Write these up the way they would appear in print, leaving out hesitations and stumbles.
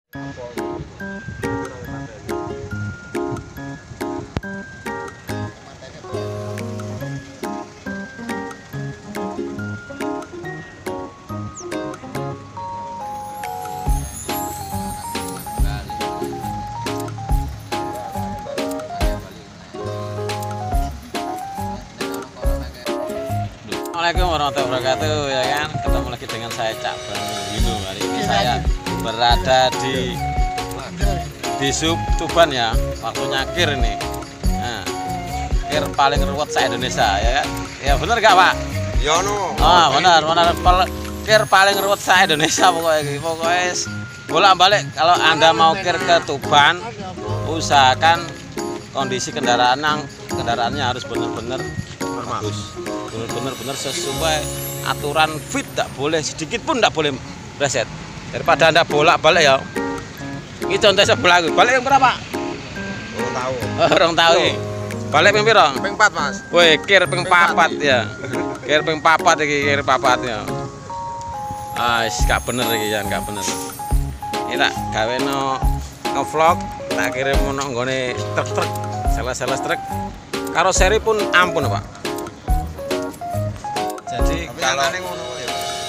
Assalamualaikum warahmatullahi wabarakatuh, ya kan. Ketemu lagi dengan saya Cak Banu. Hari ini saya berada di Sub Tuban ya. Waktunya kir ini. Nah, kir paling ruwet se Indonesia ya kan. Ya bener gak Pak? Ya no. Ah benar. Kir paling ruwet se Indonesia pokoknya bolak-balik. Kalau Anda mau kir ke Tuban, usahakan kondisi kendaraannya harus benar-benar bagus, benar-benar sesuai aturan fit, tak boleh sedikit pun tak boleh reset. Daripada Anda bolak-balik ya. Ini contoh sebelah balik yang berapa? Orang tahu. Balik ping pira? Ping 4 Mas. Woi, kir ping 4 ya. Kir ping 4 iki, kir 4 ya. Ah, wis gak bener iki ya, gak bener. Iki tak gaweno nge-vlog, tak kirim ono nggone truk-truk, sales truk. Karo seri pun ampun, Pak. Jadi kalau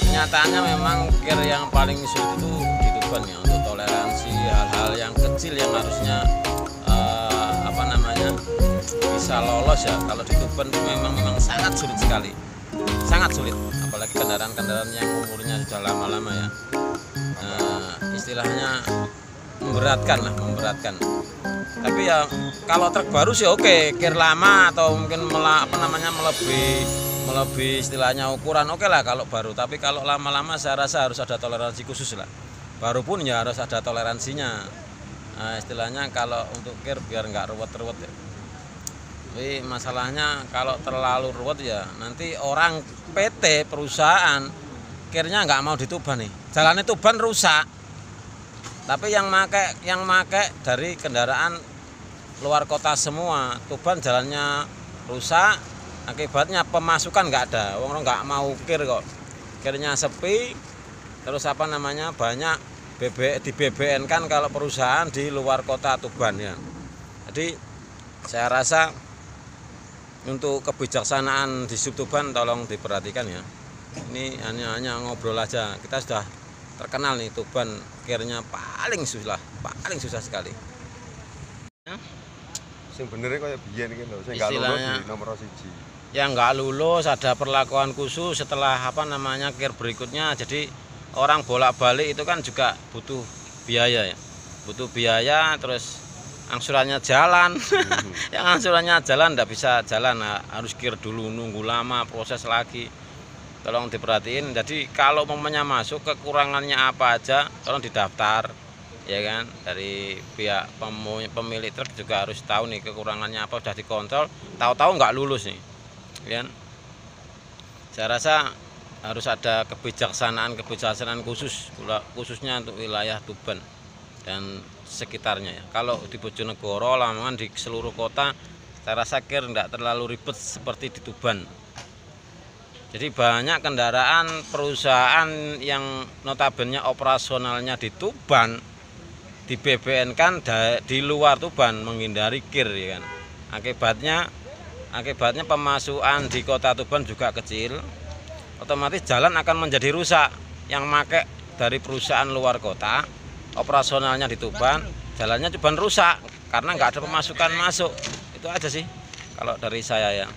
nyatanya memang kir yang paling sulit itu di Tuban ya, untuk toleransi hal-hal yang kecil yang harusnya bisa lolos ya. Kalau di Tuban itu memang sangat sulit sekali, sangat sulit, apalagi kendaraan-kendaraan yang umurnya sudah lama-lama ya. Istilahnya memberatkan. Tapi ya kalau truk baru sih oke, kir lama atau mungkin melebihi istilahnya ukuran oke lah kalau baru. Tapi kalau lama-lama saya rasa harus ada toleransi khusus lah. Baru pun ya harus ada toleransinya. Istilahnya kalau untuk kir biar nggak ruwet ya. Tapi masalahnya kalau terlalu ruwet ya nanti orang PT perusahaan kirnya nggak mau di Tuban nih. Jalannya Tuban rusak. Tapi yang make dari kendaraan luar kota semua. Tuban jalannya rusak, akibatnya pemasukan nggak ada. Orang nggak mau kir kok. Kirnya sepi, terus banyak di BBN kan kalau perusahaan di luar kota Tuban ya. Jadi saya rasa untuk kebijaksanaan di Sub Tuban tolong diperhatikan ya. Ini hanya ngobrol aja. Kita sudah terkenal nih Tuban kirnya paling susah sekali. Sing bener kaya biyen iki lho, sing gak lulus di nomor 1. Yang nggak lulus ada perlakuan khusus setelah kir berikutnya. Jadi orang bolak-balik itu kan juga butuh biaya ya. Butuh biaya, terus angsurannya jalan. Yang angsurannya jalan nggak bisa jalan, harus kir dulu, nunggu lama, proses lagi. Tolong diperhatiin. Jadi kalau momennya masuk kekurangannya apa aja tolong didaftar ya kan. Dari pihak pemilik truk juga harus tahu nih kekurangannya apa, sudah dikontrol, tahu-tahu nggak lulus nih kan. Saya rasa harus ada kebijaksanaan khususnya untuk wilayah Tuban dan sekitarnya ya. Kalau di Bojonegoro, Lamongan, di seluruh kota saya rasa kir tidak terlalu ribet seperti di Tuban. Jadi banyak kendaraan perusahaan yang notabene operasionalnya di Tuban di BBN kan di luar Tuban menghindari kir ya kan. Akibatnya pemasukan di kota Tuban juga kecil. Otomatis jalan akan menjadi rusak. Yang make dari perusahaan luar kota operasionalnya di Tuban, jalannya Tuban rusak karena nggak ada pemasukan masuk. Itu aja sih kalau dari saya ya.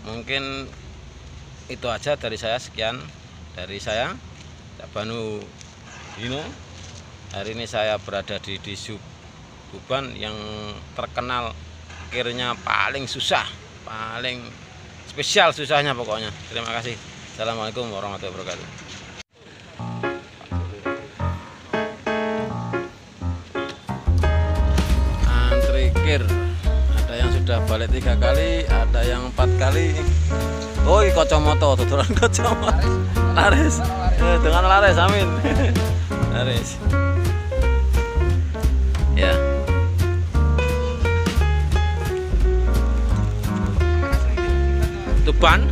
Mungkin itu aja dari saya. Sekian dari saya Cak Banu Dino. Hari ini saya berada di Sub Tuban yang terkenal kirnya paling susah, paling spesial susahnya pokoknya. Terima kasih. Assalamualaikum warahmatullahi wabarakatuh. Antri kir, ada yang sudah balik 3 kali, ada yang 4 kali. Oh, kacamata, tuturan kacamata. Laris. Dengan laris, amin. Laris. Ya. Tuban,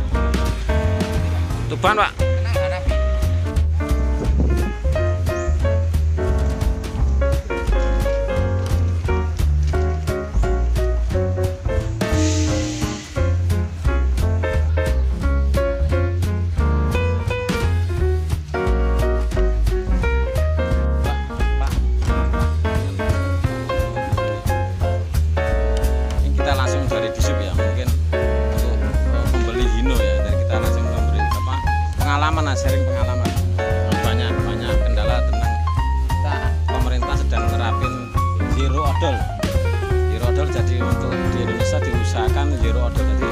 Pak. diusahakan zero odol. Jadi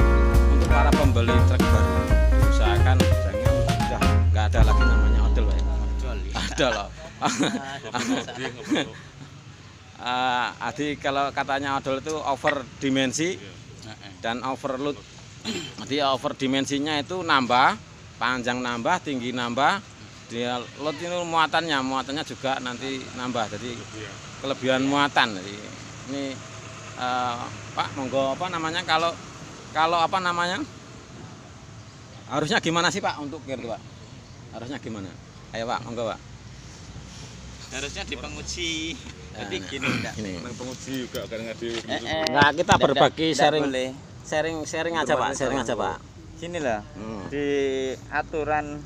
untuk para pembeli truk baru diusahakan jangan udah nggak ada lagi namanya odol, Pak. Ada loh. Jadi kalau katanya odol itu over dimensi dan overload. Jadi over dimensinya itu nambah, panjang nambah, tinggi nambah, dia load itu muatannya juga nanti nambah. Jadi kelebihan muatan. Jadi ini Pak, monggo apa namanya kalau apa namanya? Harusnya gimana sih Pak untuk kir itu Pak? Harusnya gimana? Ayo Pak, monggo Pak. Harusnya di penguji. Jadi gini enggak. Penguji juga kadang ada. Nah, kita berbagi sharing aja Pak, sharing aja Pak. Sini lah. Di aturan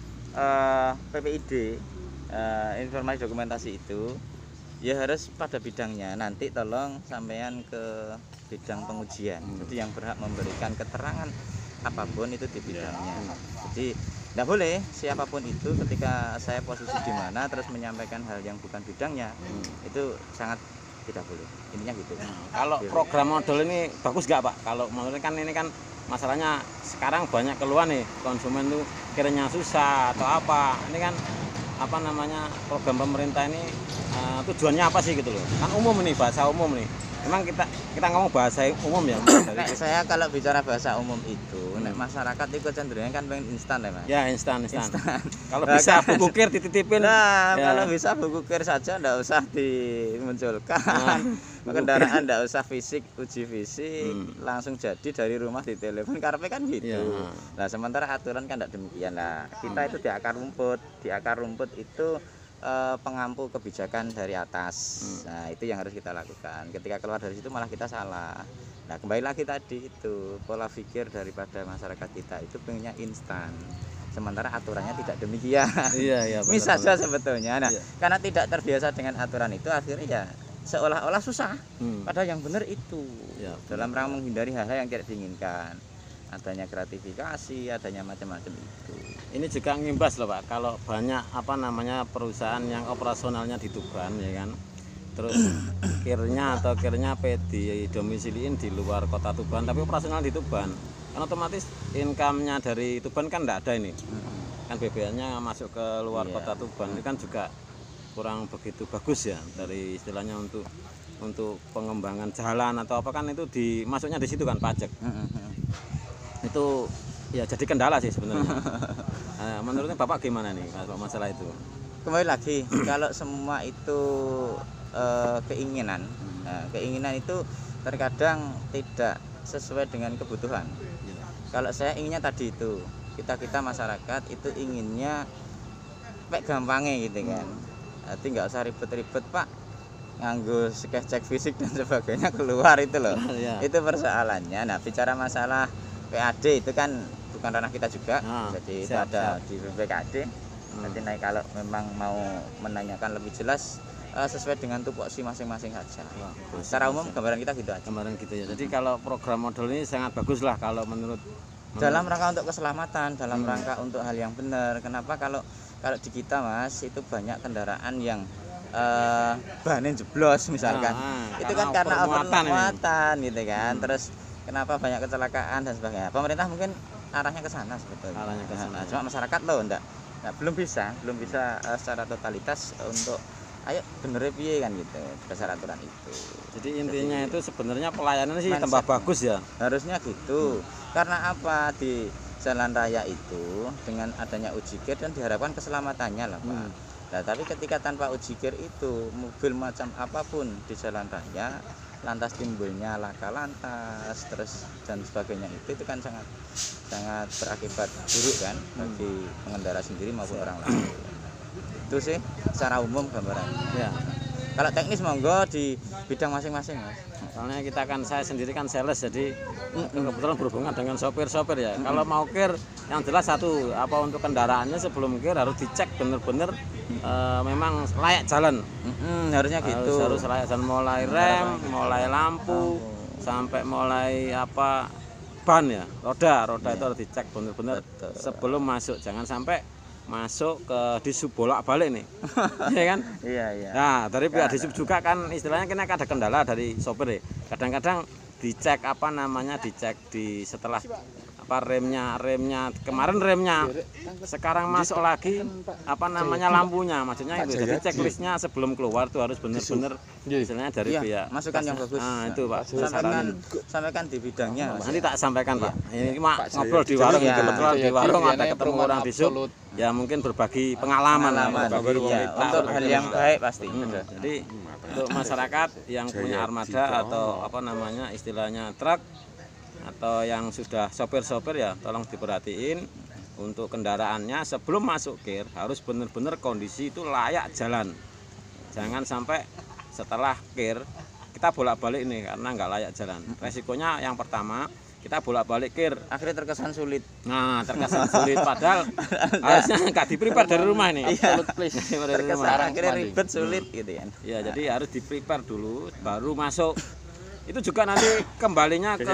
PPID informasi dokumentasi itu ya harus pada bidangnya. Nanti tolong sampean ke bidang pengujian. Jadi yang berhak memberikan keterangan apapun itu di bidangnya. Jadi tidak boleh siapapun itu ketika saya posisi di mana terus menyampaikan hal yang bukan bidangnya, itu sangat tidak boleh. Intinya gitu. Kalau program model ini bagus nggak Pak? Kalau menurut kan ini kan masalahnya sekarang banyak keluhan nih, konsumen tuh kiranya susah atau apa. Ini kan apa namanya program pemerintah ini tujuannya apa sih gitu loh? Kan umum nih, bahasa umum nih. Memang kita ngomong bahasa umum ya. Saya kalau bicara bahasa umum itu, masyarakat itu cenderungnya kan pengen instan ya Mas. Ya instan. Kalau bisa buku kir dititipin. Nah, ya. Kalau bisa buku kir saja enggak usah dimunculkan. Kendaraan enggak usah fisik, uji fisik, langsung jadi dari rumah di telepon. Karena kan gitu. Ya. Nah, sementara aturan kan enggak demikian lah. Kita itu di akar rumput. Di akar rumput itu pengampu kebijakan dari atas. Nah, itu yang harus kita lakukan. Ketika keluar dari situ malah kita salah. Nah, kembali lagi tadi itu pola pikir daripada masyarakat kita itu pengennya instan. Sementara aturannya tidak demikian. Iya, benar, saja sebetulnya. Nah, karena tidak terbiasa dengan aturan itu akhirnya ya seolah-olah susah. Padahal yang benar itu. Ya, dalam rangka menghindari hal-hal yang tidak diinginkan. Adanya gratifikasi, adanya macam-macam itu. Ini juga ngimbas loh Pak, kalau banyak apa namanya perusahaan yang operasionalnya di Tuban ya kan, terus kirnya didomisiliin di luar kota Tuban, tapi operasional di Tuban, kan otomatis income-nya dari Tuban kan enggak ada ini, kan BBM-nya masuk ke luar kota Tuban, itu kan juga kurang begitu bagus ya, dari istilahnya untuk pengembangan jalan atau apa kan itu masuknya di situ kan pajak. Itu ya jadi kendala sih sebenarnya. Menurutnya Bapak gimana nih kalau masalah itu? Kembali lagi kalau semua itu keinginan, keinginan itu terkadang tidak sesuai dengan kebutuhan. Kalau saya inginnya tadi itu kita masyarakat itu inginnya gampangnya gitu kan. Jadi nggak usah ribet-ribet Pak, nganggo cek fisik dan sebagainya keluar itu loh. Itu persoalannya. Nah, bicara masalah PAD itu kan bukan ranah kita juga, jadi itu ada di BPKD. Nanti naik kalau memang mau menanyakan lebih jelas sesuai dengan tupoksi masing-masing saja. Secara umum gambaran kita gitu aja. Gambaran gitu ya. Jadi kalau program model ini sangat bagus lah kalau menurut dalam rangka untuk keselamatan, dalam rangka untuk hal yang benar. Kenapa kalau di kita Mas itu banyak kendaraan yang bahannya jeblos misalkan. Itu kan karena muatan gitu kan. Terus kenapa banyak kecelakaan dan sebagainya. Pemerintah mungkin arahnya ke sana sebetulnya. Arahnya ke sana. Cuma masyarakat loh enggak. Nah, belum bisa secara totalitas untuk ayo bener piye kan gitu dasar aturan itu. Jadi intinya itu sebenarnya pelayanan sih tambah bagus ya. Harusnya gitu. Karena apa di jalan raya itu dengan adanya ujikir dan diharapkan keselamatannya lah Pak. Nah, tapi ketika tanpa ujikir itu mobil macam apapun di jalan raya lantas timbulnya laka lantas terus dan sebagainya itu kan sangat berakibat buruk kan bagi pengendara sendiri maupun orang lain. Itu sih secara umum gambarannya. Ya. Kalau teknis monggo di bidang masing-masing Mas. Soalnya saya sendiri kan sales, jadi kebetulan berhubungan dengan sopir-sopir ya. Kalau mau kir yang jelas satu, apa untuk kendaraannya sebelum kir harus dicek bener-bener memang layak jalan. Harusnya gitu. Harus layak jalan, mulai rem, mulai lampu, sampai mulai apa ban ya, roda itu harus dicek bener-bener sebelum masuk. Jangan sampai masuk ke disub bolak-balik nih. Iya kan? Iya. Nah, dari pihak disub juga kan istilahnya kena ada kendala dari sopir ya. Kadang-kadang dicek apa namanya, dicek di setelah apa remnya kemarin remnya, sekarang masuk lagi apa namanya lampunya, maksudnya itu. Jadi checklistnya sebelum keluar tuh harus benar-benar misalnya dari pihak masukan yang bagus. Nah itu Pak, sampaikan di bidangnya. nanti tak sampaikan Pak. Ini Mak ngobrol di warung, kebetulan di warung ada ketemu orang besok, ya mungkin berbagi pengalaman untuk hal yang baik pasti. Jadi untuk masyarakat yang punya armada atau apa namanya istilahnya truk atau yang sudah sopir-sopir, ya tolong diperhatiin untuk kendaraannya sebelum masuk kir harus benar-benar kondisi itu layak jalan. Jangan sampai setelah kir kita bolak-balik nih karena nggak layak jalan. Resikonya yang pertama kita bolak-balik kir akhirnya terkesan sulit. Nah, terkesan sulit padahal harusnya nggak di-prepare dari rumah nih. Terkesan akhirnya ribet sulit gitu ya. Ya, jadi harus di-prepare dulu baru masuk. Itu juga nanti kembalinya ke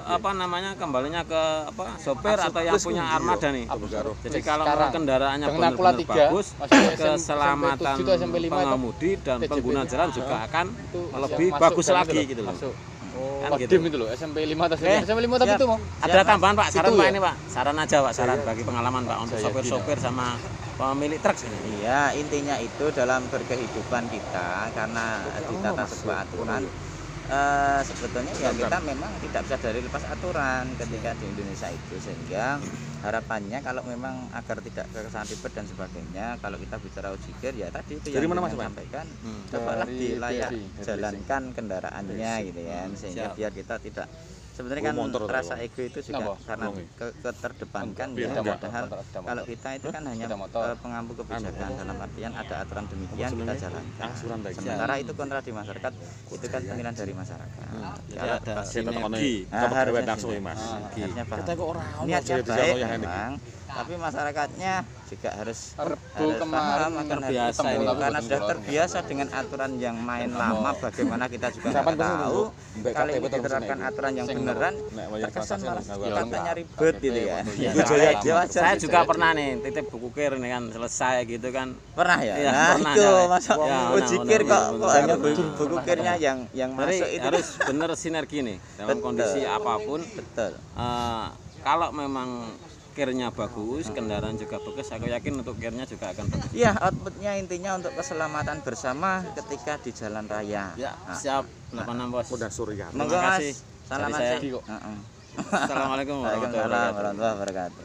apa namanya, kembalinya ke apa sopir atau yang punya armada nih. Jadi kalau kendaraannya benar-benar bagus, keselamatan pengemudi dan pengguna jalan juga akan lebih bagus lagi gitu loh. Kan gitu. Itu loh, SMP 5 atau SMP 5 tapi itu mau. Ada tambahan Pak, saran Pak ini Pak. Saran aja Pak, saran bagi pengalaman Pak untuk sopir-sopir sama pemilik truk. Iya, intinya itu dalam berkehidupan kita karena ditata sebuah aturan. Sebetulnya ya kita memang tidak bisa dari lepas aturan ketika di Indonesia itu, sehingga harapannya kalau memang agar tidak kesan ribet dan sebagainya, kalau kita bicara ujikir ya tadi itu yang sampaikan, cobalah dilayak jalankan kendaraannya gitu ya, sehingga biar kita tidak sebenarnya kan rasa ego itu juga karena keterdepankan ya, padahal kalau kita itu kan hanya pengampu kebijakan, dalam artian ada aturan demikian kita jalankan, sementara itu kontra di masyarakat itu kan penilaian dari masyarakat. Ada sinergi. Harusnya niatnya baik memang, tapi masyarakatnya juga harus paham akan terbiasa hal itu, karena sudah terbiasa dengan aturan yang main lama. Bagaimana kita juga nggak tahu kali ini diterapkan aturan yang beneran terkesan malah katanya ribet gitu ya. Saya juga pernah nih titip buku kir ini kan selesai gitu kan. Pernah ya? Iya, Nah pernah, itu ya. masa uji kir kok hanya buku kirnya yang masuk itu harus bener sinergi nih dalam kondisi apapun. Betul. Kalau memang kirnya bagus, kendaraan juga bagus, aku yakin untuk kirnya juga akan bagus. Iya, outputnya intinya untuk keselamatan bersama ketika di jalan raya. Ya, siap. 86 Bos. Udah surya. Monggo Terima Mas. kasih. Salam Dari saya. Mas. Assalamualaikum warahmatullahi wabarakatuh. Waalaikumsalam warahmatullahi wabarakatuh.